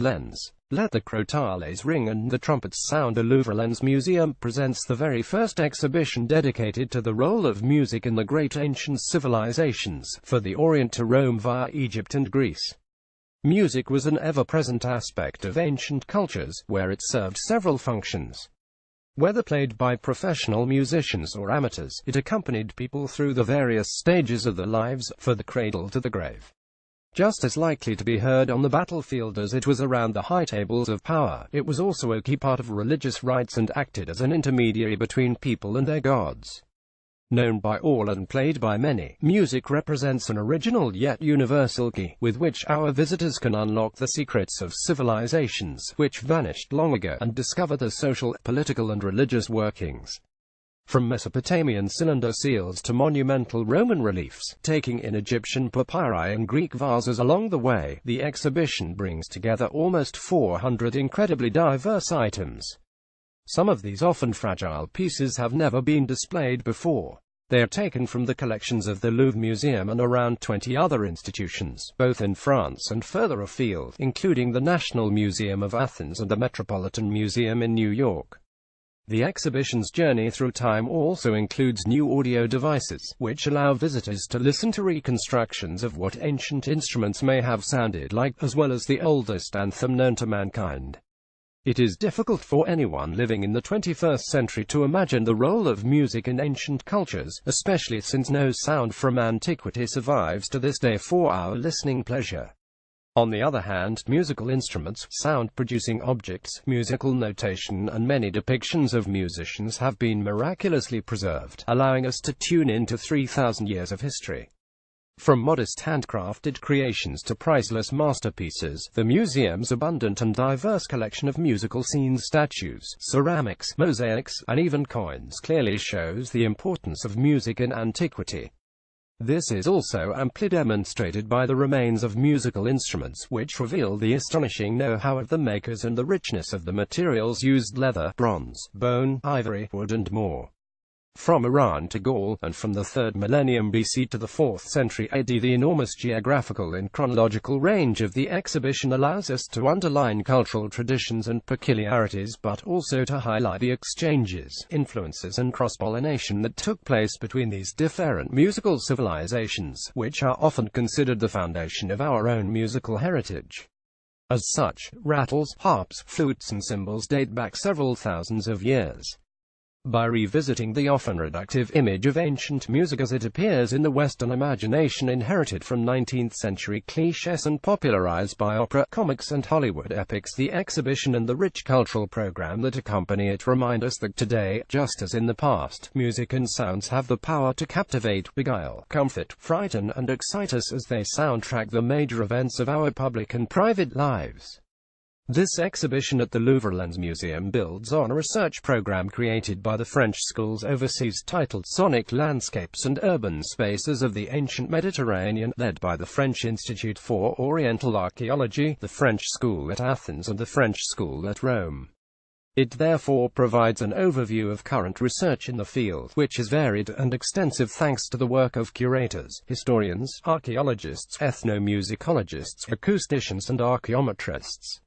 Lens. Let the crotales ring and the trumpets sound. The LouvreLens Museum presents the very first exhibition dedicated to the role of music in the great ancient civilizations, for the Orient to Rome via Egypt and Greece. Music was an ever-present aspect of ancient cultures, where it served several functions. Whether played by professional musicians or amateurs, it accompanied people through the various stages of their lives, from the cradle to the grave. Just as likely to be heard on the battlefield as it was around the high tables of power, it was also a key part of religious rites and acted as an intermediary between people and their gods. Known by all and played by many, music represents an original yet universal key, with which our visitors can unlock the secrets of civilizations which vanished long ago, and discover their social, political and religious workings. From Mesopotamian cylinder seals to monumental Roman reliefs, taking in Egyptian papyri and Greek vases along the way, the exhibition brings together almost 400 incredibly diverse items. Some of these often fragile pieces have never been displayed before. They are taken from the collections of the Louvre Museum and around 20 other institutions, both in France and further afield, including the National Museum of Athens and the Metropolitan Museum in New York. The exhibition's journey through time also includes new audio devices, which allow visitors to listen to reconstructions of what ancient instruments may have sounded like, as well as the oldest anthem known to mankind. It is difficult for anyone living in the 21st century to imagine the role of music in ancient cultures, especially since no sound from antiquity survives to this day for our listening pleasure. On the other hand, musical instruments, sound-producing objects, musical notation and many depictions of musicians have been miraculously preserved, allowing us to tune into 3,000 years of history. From modest handcrafted creations to priceless masterpieces, the museum's abundant and diverse collection of musical scenes, statues, ceramics, mosaics, and even coins clearly shows the importance of music in antiquity. This is also amply demonstrated by the remains of musical instruments, which reveal the astonishing know-how of the makers and the richness of the materials used: leather, bronze, bone, ivory, wood and more. From Iran to Gaul, and from the 3rd millennium BC to the 4th century AD, the enormous geographical and chronological range of the exhibition allows us to underline cultural traditions and peculiarities, but also to highlight the exchanges, influences and cross-pollination that took place between these different musical civilizations, which are often considered the foundation of our own musical heritage. As such, rattles, harps, flutes and cymbals date back several thousands of years. By revisiting the often reductive image of ancient music as it appears in the Western imagination, inherited from 19th-century clichés and popularized by opera, comics and Hollywood epics, the exhibition and the rich cultural program that accompany it remind us that today, just as in the past, music and sounds have the power to captivate, beguile, comfort, frighten and excite us as they soundtrack the major events of our public and private lives. This exhibition at the LouvreLens Museum builds on a research program created by the French schools overseas titled Sonic Landscapes and Urban Spaces of the Ancient Mediterranean, led by the French Institute for Oriental Archaeology, the French School at Athens and the French School at Rome. It therefore provides an overview of current research in the field, which is varied and extensive thanks to the work of curators, historians, archaeologists, ethnomusicologists, acousticians and archaeometrists.